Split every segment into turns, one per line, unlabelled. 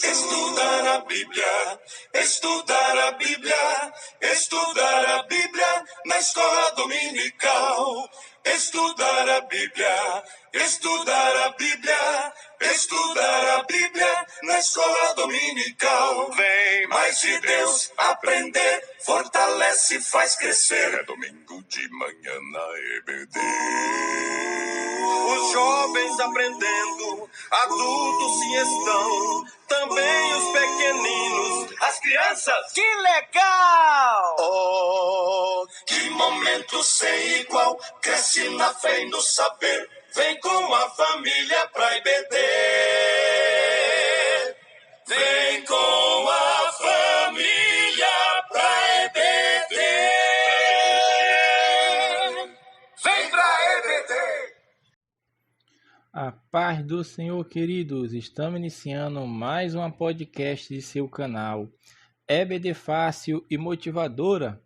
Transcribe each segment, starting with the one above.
Estudar a Bíblia, estudar a Bíblia, estudar a Bíblia na escola dominical. Estudar a Bíblia, estudar a Bíblia, estudar a Bíblia na escola dominical. Vem mais de Deus aprender, fortalece e faz crescer. É domingo de manhã na EBD. Os jovens aprendendo, adultos sim estão, também os pequeninos, as crianças.
Que legal!
Oh, que momento sem igual, cresce na fé e no saber, vem com a família pra EBD. Vem com a família pra EBD. Vem pra EBD.
A paz do Senhor, queridos. Estamos iniciando mais uma podcast de seu canal EBD Fácil e Motivadora.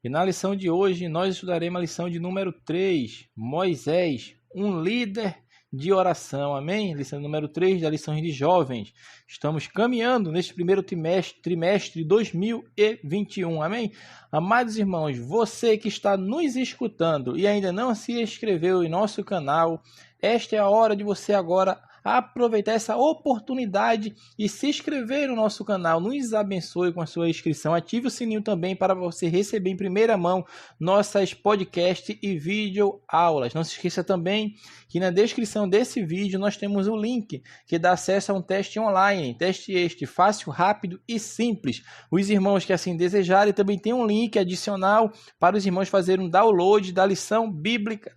E na lição de hoje nós estudaremos a lição de número 3, Moisés, um líder de oração. Amém? Lição número 3 da lição de jovens. Estamos caminhando neste primeiro trimestre de 2021. Amém? Amados irmãos, você que está nos escutando e ainda não se inscreveu em nosso canal, esta é a hora de você agora aproveitar essa oportunidade e se inscrever no nosso canal. Nos abençoe com a sua inscrição. Ative o sininho também para você receber em primeira mão nossas podcasts e vídeo aulas. Não se esqueça também que na descrição desse vídeo nós temos o link que dá acesso a um teste online. Teste este fácil, rápido e simples. Os irmãos que assim desejarem também tem um link adicional para os irmãos fazerem um download da lição bíblica,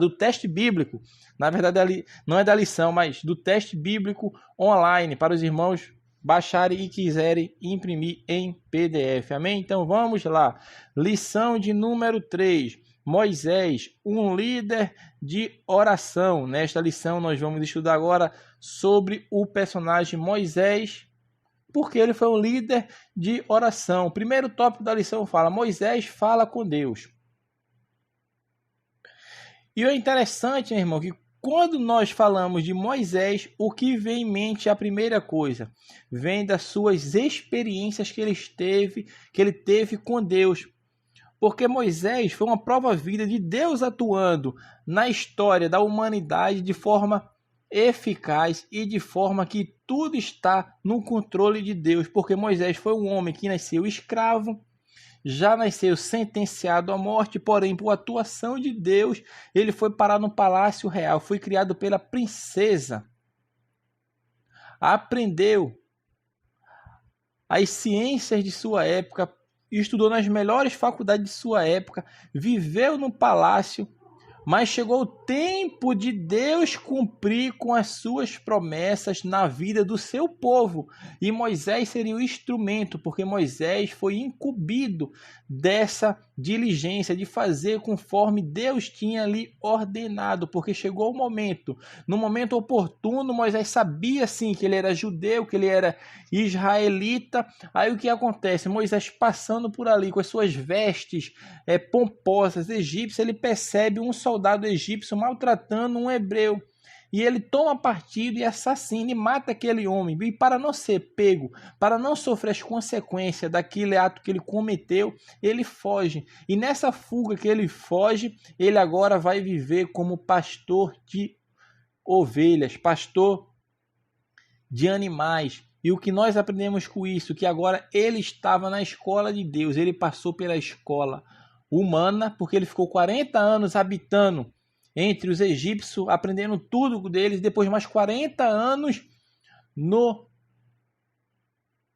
do teste bíblico. Na verdade, não é da lição, mas do teste bíblico online, para os irmãos baixarem e quiserem imprimir em PDF. Amém? Então vamos lá. Lição de número 3. Moisés, um líder de oração. Nesta lição nós vamos estudar agora sobre o personagem Moisés, porque ele foi um líder de oração. O primeiro tópico da lição fala: Moisés fala com Deus. E o interessante, meu irmão, que quando nós falamos de Moisés, o que vem em mente, a primeira coisa, vem das suas experiências que ele teve com Deus. Porque Moisés foi uma prova viva de Deus atuando na história da humanidade de forma eficaz e de forma que tudo está no controle de Deus. Porque Moisés foi um homem que nasceu escravo, já nasceu sentenciado à morte, porém, por atuação de Deus, ele foi parar no palácio real, foi criado pela princesa, aprendeu as ciências de sua época, estudou nas melhores faculdades de sua época, viveu no palácio, mas chegou o tempo de Deus cumprir com as suas promessas na vida do seu povo. E Moisés seria o instrumento, porque Moisés foi incumbido dessa diligência de fazer conforme Deus tinha lhe ordenado, porque chegou o momento, no momento oportuno, Moisés sabia sim que ele era judeu, que ele era israelita. Aí o que acontece? Moisés passando por ali com as suas vestes pomposas egípcias, ele percebe um soldado egípcio maltratando um hebreu. E ele toma partido e assassina e mata aquele homem. E para não ser pego, para não sofrer as consequências daquele ato que ele cometeu, ele foge. E nessa fuga que ele foge, ele agora vai viver como pastor de ovelhas, pastor de animais. E o que nós aprendemos com isso? Que agora ele estava na escola de Deus. Ele passou pela escola humana, porque ele ficou 40 anos habitando entre os egípcios, aprendendo tudo deles, depois de mais 40 anos no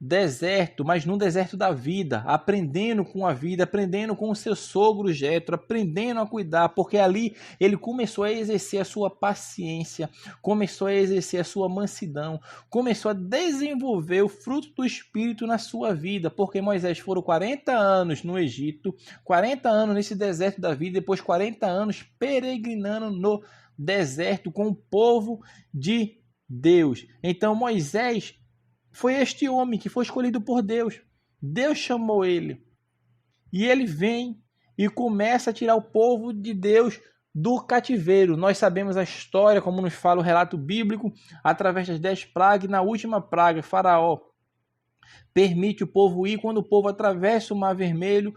deserto, mas no deserto da vida, aprendendo com a vida, aprendendo com o seu sogro Jetro, aprendendo a cuidar, porque ali ele começou a exercer a sua paciência, começou a exercer a sua mansidão, começou a desenvolver o fruto do Espírito na sua vida, porque Moisés foram 40 anos no Egito, 40 anos nesse deserto da vida, depois 40 anos peregrinando no deserto com o povo de Deus. Então Moisés foi este homem que foi escolhido por Deus. Deus chamou ele. E ele vem e começa a tirar o povo de Deus do cativeiro. Nós sabemos a história, como nos fala o relato bíblico, através das 10 pragas. Na última praga, Faraó permite o povo ir. Quando o povo atravessa o Mar Vermelho,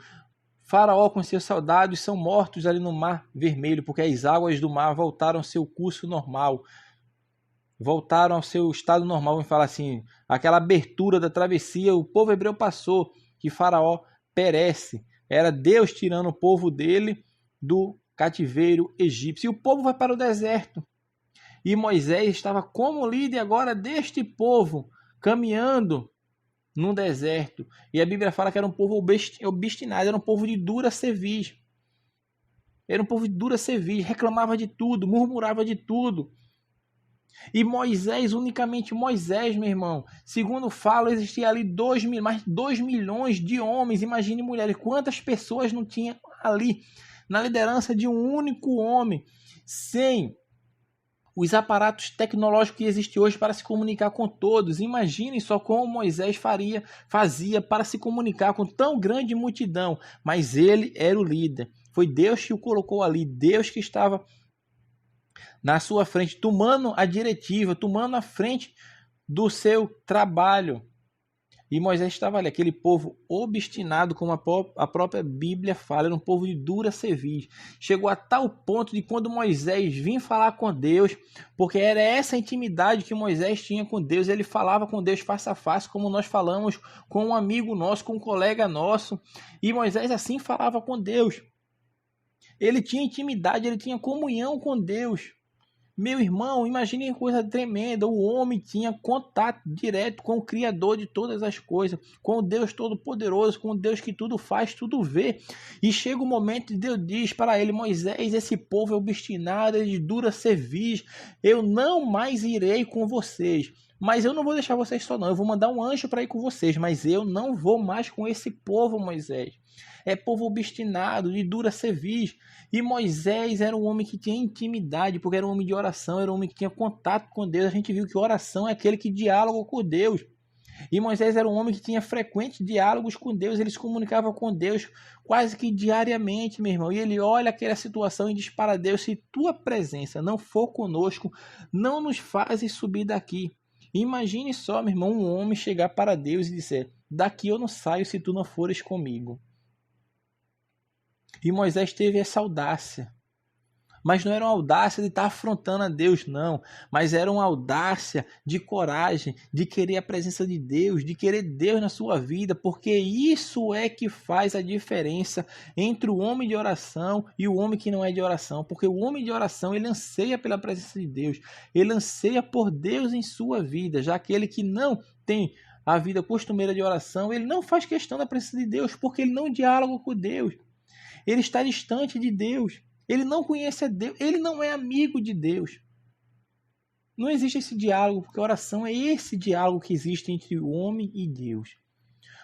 Faraó com seus soldados são mortos ali no Mar Vermelho, porque as águas do mar voltaram ao seu curso normal, voltaram ao seu estado normal. Vamos falar assim, aquela abertura da travessia, o povo hebreu passou, que Faraó perece. Era Deus tirando o povo dele do cativeiro egípcio. E o povo vai para o deserto. E Moisés estava como líder agora deste povo, caminhando no deserto. E a Bíblia fala que era um povo obstinado, era um povo de dura cerviz. Era um povo de dura cerviz, reclamava de tudo, murmurava de tudo. E Moisés, unicamente Moisés, meu irmão, segundo fala, existia ali mais de 2 milhões de homens, imagine mulheres, quantas pessoas não tinha ali, na liderança de um único homem, sem os aparatos tecnológicos que existem hoje para se comunicar com todos. Imaginem só como Moisés fazia para se comunicar com tão grande multidão, mas ele era o líder, foi Deus que o colocou ali, Deus que estava na sua frente, tomando a diretiva, tomando a frente do seu trabalho. E Moisés estava ali, aquele povo obstinado, como a própria Bíblia fala, era um povo de dura cerviz. Chegou a tal ponto de quando Moisés vinha falar com Deus, porque era essa intimidade que Moisés tinha com Deus, ele falava com Deus face a face, como nós falamos com um amigo nosso, com um colega nosso, e Moisés assim falava com Deus. Ele tinha intimidade, ele tinha comunhão com Deus. Meu irmão, imagine que coisa tremenda, o homem tinha contato direto com o Criador de todas as coisas, com o Deus Todo-Poderoso, com o Deus que tudo faz, tudo vê. E chega o momento e Deus diz para ele: Moisés, esse povo é obstinado, é de dura cerviz, eu não mais irei com vocês. Mas eu não vou deixar vocês só não, eu vou mandar um anjo para ir com vocês, mas eu não vou mais com esse povo, Moisés. É povo obstinado, de dura cerviz. E Moisés era um homem que tinha intimidade, porque era um homem de oração, era um homem que tinha contato com Deus. A gente viu que oração é aquele que dialoga com Deus. E Moisés era um homem que tinha frequentes diálogos com Deus, ele se comunicava com Deus quase que diariamente, meu irmão. E ele olha aquela situação e diz para Deus: se tua presença não for conosco, não nos fazes subir daqui. Imagine só, meu irmão, um homem chegar para Deus e dizer: daqui eu não saio se tu não fores comigo. E Moisés teve essa audácia. Mas não era uma audácia de estar afrontando a Deus, não. Mas era uma audácia de coragem, de querer a presença de Deus, de querer Deus na sua vida, porque isso é que faz a diferença entre o homem de oração e o homem que não é de oração. Porque o homem de oração, ele anseia pela presença de Deus, ele anseia por Deus em sua vida, já aquele que não tem a vida costumeira de oração, ele não faz questão da presença de Deus, porque ele não dialoga com Deus. Ele está distante de Deus. Ele não conhece a Deus. Ele não é amigo de Deus. Não existe esse diálogo, porque a oração é esse diálogo que existe entre o homem e Deus.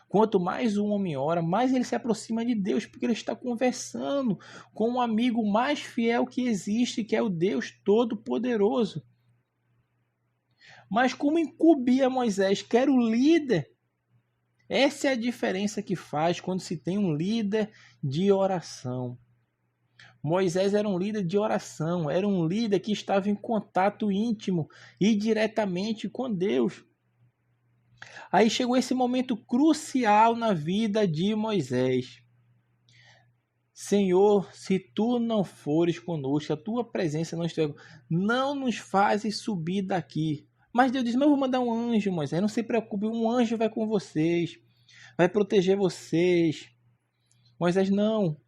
Quanto mais o homem ora, mais ele se aproxima de Deus, porque ele está conversando com um amigo mais fiel que existe, que é o Deus Todo-Poderoso. Mas como incumbia Moisés, que era o líder, essa é a diferença que faz quando se tem um líder de oração. Moisés era um líder de oração, era um líder que estava em contato íntimo e diretamente com Deus. Aí chegou esse momento crucial na vida de Moisés. Senhor, se tu não fores conosco, a tua presença não estiver, não nos fazes subir daqui. Mas Deus diz: mas eu vou mandar um anjo, Moisés, não se preocupe, um anjo vai com vocês, vai proteger vocês. Moisés: não,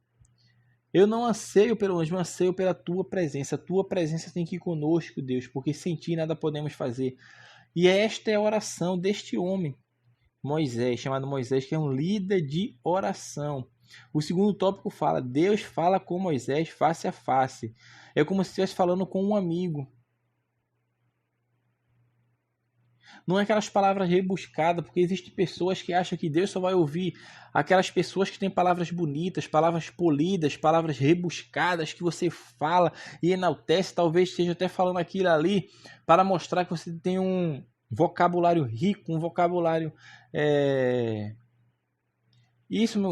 eu não anseio pelo anjo, eu anseio pela tua presença. A tua presença tem que ir conosco, Deus, porque sem ti nada podemos fazer. E esta é a oração deste homem, Moisés, chamado Moisés, que é um líder de oração. O segundo tópico fala: Deus fala com Moisés face a face. É como se estivesse falando com um amigo. Não é aquelas palavras rebuscadas, porque existem pessoas que acham que Deus só vai ouvir aquelas pessoas que têm palavras bonitas, palavras polidas, palavras rebuscadas que você fala e enaltece, talvez esteja até falando aquilo ali para mostrar que você tem um vocabulário rico, um vocabulário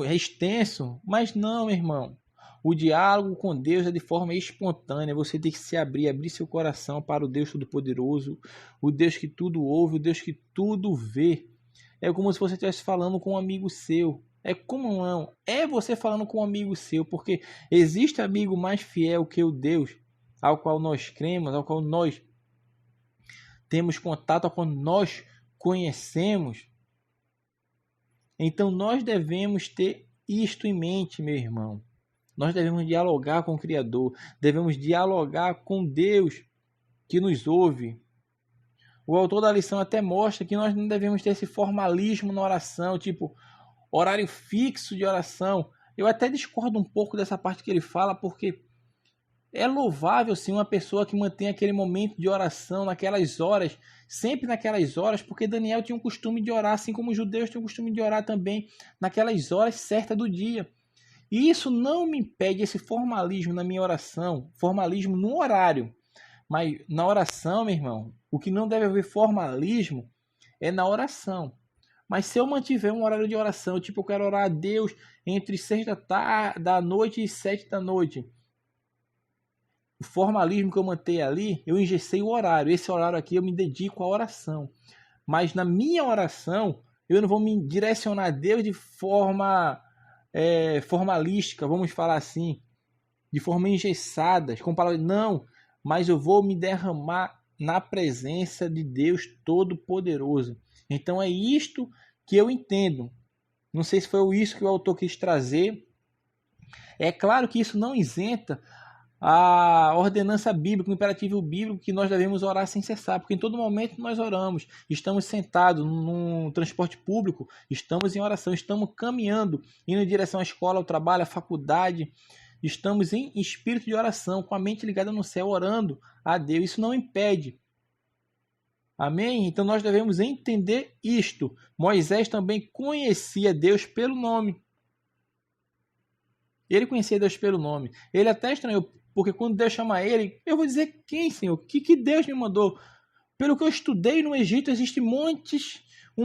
extenso, mas não, meu irmão. O diálogo com Deus é de forma espontânea. Você tem que se abrir seu coração para o Deus Todo-Poderoso, o Deus que tudo ouve, o Deus que tudo vê. É como se você estivesse falando com um amigo seu. É como não? É você falando com um amigo seu, porque existe amigo mais fiel que o Deus ao qual nós cremos, ao qual nós temos contato, ao qual nós conhecemos. Então nós devemos ter isto em mente, meu irmão. Nós devemos dialogar com o Criador, devemos dialogar com Deus que nos ouve. O autor da lição até mostra que nós não devemos ter esse formalismo na oração, tipo horário fixo de oração. Eu até discordo um pouco dessa parte que ele fala, porque é louvável sim uma pessoa que mantém aquele momento de oração naquelas horas, sempre naquelas horas, porque Daniel tinha o costume de orar, assim como os judeus tinham o costume de orar também naquelas horas certas do dia. E isso não me impede esse formalismo na minha oração, formalismo no horário. Mas na oração, meu irmão, o que não deve haver formalismo é na oração. Mas se eu mantiver um horário de oração, tipo eu quero orar a Deus entre 6 da noite e 7 da noite, o formalismo que eu mantenho ali, eu engessei o horário. Esse horário aqui eu me dedico à oração. Mas na minha oração, eu não vou me direcionar a Deus de forma formalística, vamos falar assim, de forma engessada, com palavras, não, mas eu vou me derramar na presença de Deus Todo-Poderoso. Então é isto que eu entendo. Não sei se foi isso que o autor quis trazer. É claro que isso não isenta a ordenança bíblica, o imperativo bíblico que nós devemos orar sem cessar, porque em todo momento nós oramos, estamos sentados num transporte público, estamos em oração, estamos caminhando, indo em direção à escola, ao trabalho, à faculdade, estamos em espírito de oração, com a mente ligada no céu, orando a Deus, isso não impede. Amém? Então nós devemos entender isto. Moisés também conhecia Deus pelo nome. Ele conhecia Deus pelo nome. Ele até estranhou, porque quando Deus chama ele, eu vou dizer quem, Senhor? Que Deus me mandou? Pelo que eu estudei no Egito, existe um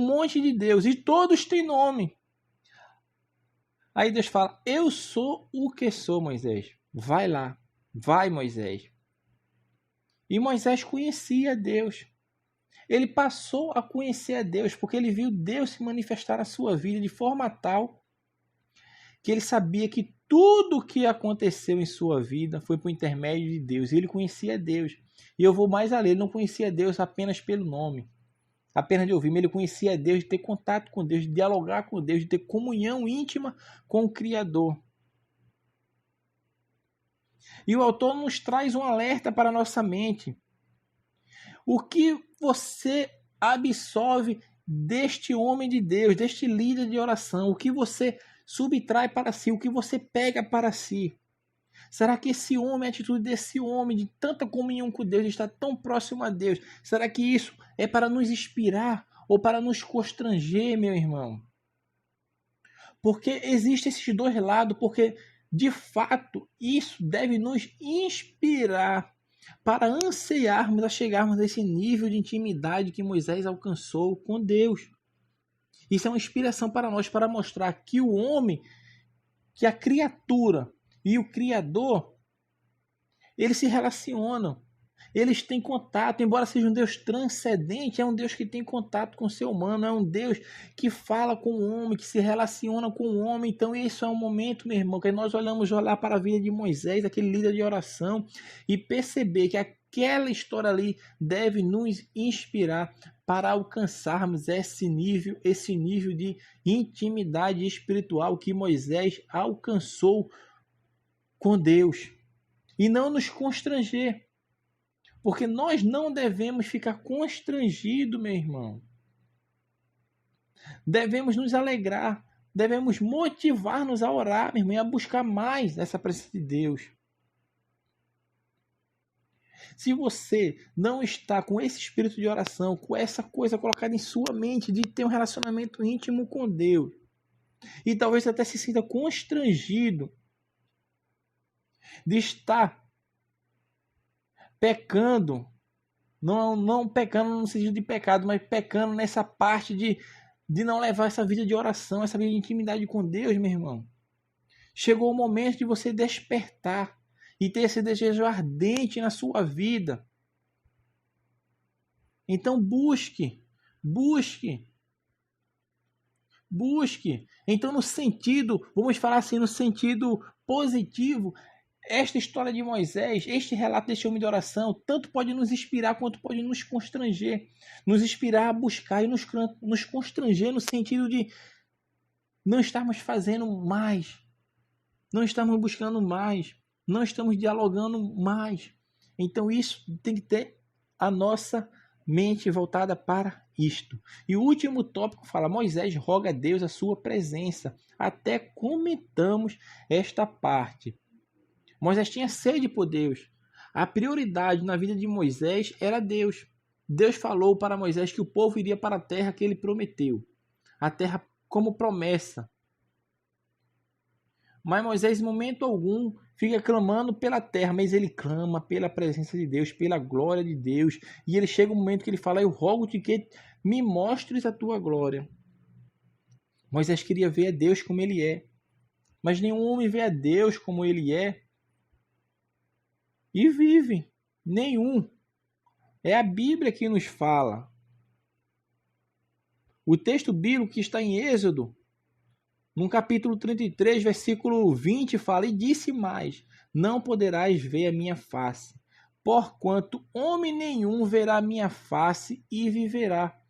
monte de Deus, e todos têm nome. Aí Deus fala, eu sou o que sou, Moisés. Vai lá, vai, Moisés. E Moisés conhecia Deus. Ele passou a conhecer a Deus, porque ele viu Deus se manifestar na sua vida de forma tal que ele sabia que tudo o que aconteceu em sua vida foi por intermédio de Deus. E ele conhecia Deus. E eu vou mais além, ele não conhecia Deus apenas pelo nome, apenas de ouvir, mas ele conhecia Deus, de ter contato com Deus, de dialogar com Deus, de ter comunhão íntima com o Criador. E o autor nos traz um alerta para a nossa mente. O que você absorve deste homem de Deus, deste líder de oração? O que você subtrai para si, o que você pega para si? Será que esse homem, a atitude desse homem, de tanta comunhão com Deus, de estar tão próximo a Deus, será que isso é para nos inspirar ou para nos constranger, meu irmão? Porque existem esses dois lados, porque de fato isso deve nos inspirar para ansiarmos a chegarmos a esse nível de intimidade que Moisés alcançou com Deus. Isso é uma inspiração para nós, para mostrar que o homem, que a criatura e o Criador, eles se relacionam, eles têm contato, embora seja um Deus transcendente, é um Deus que tem contato com o ser humano, é um Deus que fala com o homem, que se relaciona com o homem. Então isso é um momento, meu irmão, que nós olhar para a vida de Moisés, aquele líder de oração, e perceber que aquela história ali deve nos inspirar para alcançarmos esse nível de intimidade espiritual que Moisés alcançou com Deus. E não nos constranger. Porque nós não devemos ficar constrangidos, meu irmão. Devemos nos alegrar. Devemos motivar-nos a orar, meu irmão, e a buscar mais essa presença de Deus. Se você não está com esse espírito de oração, com essa coisa colocada em sua mente de ter um relacionamento íntimo com Deus, e talvez até se sinta constrangido de estar pecando, não pecando no sentido de pecado, mas pecando nessa parte de não levar essa vida de oração, essa vida de intimidade com Deus, meu irmão. Chegou o momento de você despertar e ter esse desejo ardente na sua vida. Então busque. Então vamos falar assim, no sentido positivo, esta história de Moisés, este relato deste homem de oração, tanto pode nos inspirar quanto pode nos constranger. Nos inspirar a buscar e nos constranger no sentido de não estarmos fazendo mais, não estamos buscando mais, não estamos dialogando mais. Então isso tem que ter a nossa mente voltada para isto. E o último tópico fala: Moisés roga a Deus a sua presença. Até comentamos esta parte. Moisés tinha sede por Deus. A prioridade na vida de Moisés era Deus. Deus falou para Moisés que o povo iria para a terra que ele prometeu. A terra como promessa. Mas Moisés, em momento algum, fica clamando pela terra, mas ele clama pela presença de Deus, pela glória de Deus. E ele chega um momento que ele fala: eu rogo-te que me mostres a tua glória. Moisés queria ver a Deus como ele é. Mas nenhum homem vê a Deus como ele é e vive. Nenhum. É a Bíblia que nos fala. O texto bíblico que está em Êxodo, no capítulo 33, versículo 20, fala: e disse mais: não poderás ver a minha face, porquanto homem nenhum verá a minha face e viverá.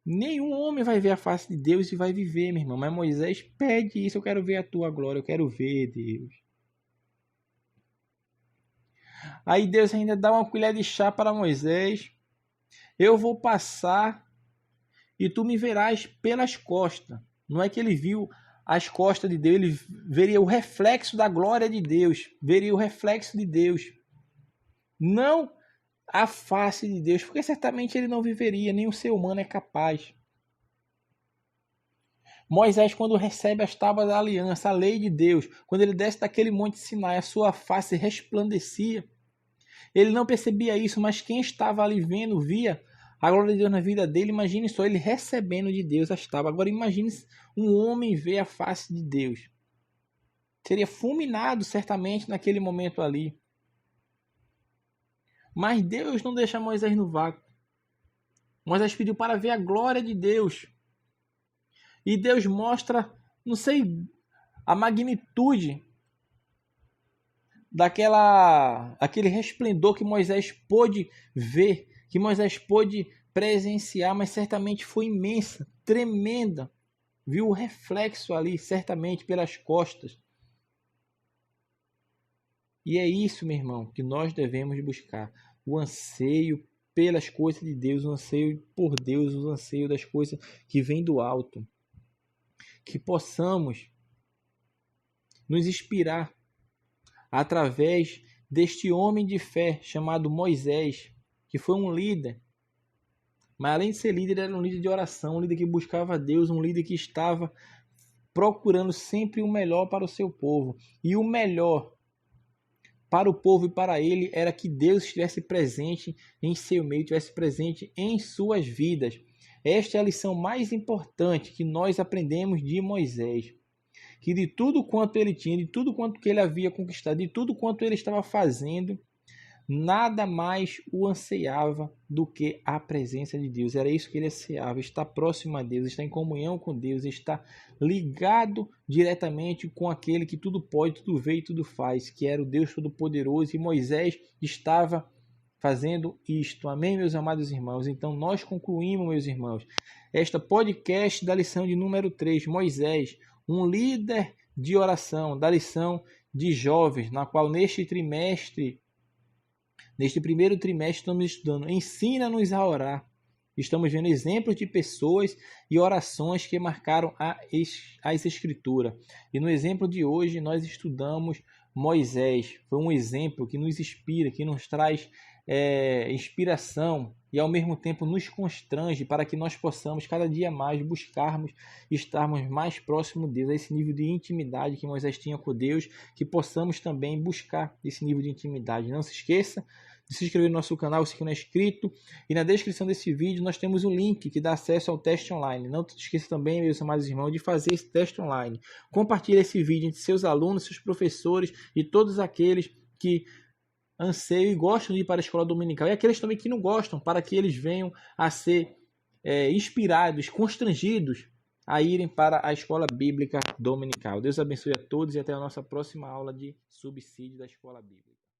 Nenhum homem vai ver a face de Deus e vai viver, meu irmão. Mas Moisés pede isso: eu quero ver a tua glória, eu quero ver, Deus. Aí Deus ainda dá uma colher de chá para Moisés: eu vou passar e tu me verás pelas costas. Não é que ele viu as costas de Deus, ele veria o reflexo da glória de Deus, veria o reflexo de Deus. Não a face de Deus, porque certamente ele não viveria, nem o ser humano é capaz. Moisés, quando recebe as tábuas da aliança, a lei de Deus, quando ele desce daquele monte Sinai, a sua face resplandecia. Ele não percebia isso, mas quem estava ali vendo, via a glória de Deus na vida dele. Imagine só ele recebendo de Deus as tábuas. Agora imagine um homem ver a face de Deus. Seria fulminado certamente naquele momento ali. Mas Deus não deixa Moisés no vácuo. Moisés pediu para ver a glória de Deus. E Deus mostra, não sei, a magnitude daquele resplendor que Moisés pôde ver, que Moisés pôde presenciar, mas certamente foi imensa, tremenda. Viu o reflexo ali, certamente, pelas costas. E é isso, meu irmão, que nós devemos buscar. O anseio pelas coisas de Deus, o anseio por Deus, o anseio das coisas que vêm do alto. Que possamos nos inspirar através deste homem de fé chamado Moisés, que foi um líder. Mas além de ser líder, era um líder de oração, um líder que buscava a Deus, um líder que estava procurando sempre o melhor para o seu povo. E o melhor para o povo e para ele era que Deus estivesse presente em seu meio, estivesse presente em suas vidas. Esta é a lição mais importante que nós aprendemos de Moisés. Que de tudo quanto ele tinha, de tudo quanto que ele havia conquistado, de tudo quanto ele estava fazendo, nada mais o anseiava do que a presença de Deus. Era isso que ele ansiava: estar próximo a Deus, estar em comunhão com Deus, estar ligado diretamente com aquele que tudo pode, tudo vê e tudo faz, que era o Deus Todo-Poderoso. E Moisés estava fazendo isto. Amém, meus amados irmãos? Então nós concluímos, meus irmãos, esta podcast da lição de número 3, Moisés, um líder de oração, da lição de jovens, na qual neste primeiro trimestre estamos estudando Ensina-nos a orar. Estamos vendo exemplos de pessoas e orações que marcaram as Escrituras. E no exemplo de hoje nós estudamos Moisés. Foi um exemplo que nos inspira, que nos traz inspiração e ao mesmo tempo nos constrange para que nós possamos cada dia mais buscarmos estarmos mais próximos de Deus, a esse nível de intimidade que Moisés tinha com Deus, que possamos também buscar esse nível de intimidade. Não se esqueça, de se inscrever no nosso canal se não é inscrito. E na descrição desse vídeo nós temos um link que dá acesso ao teste online. Não te esqueça também, meus amados irmãos, de fazer esse teste online. Compartilhe esse vídeo entre seus alunos, seus professores e todos aqueles que anseiam e gostam de ir para a escola dominical. E aqueles também que não gostam, para que eles venham a ser inspirados, constrangidos a irem para a escola bíblica dominical. Deus abençoe a todos e até a nossa próxima aula de subsídio da escola bíblica.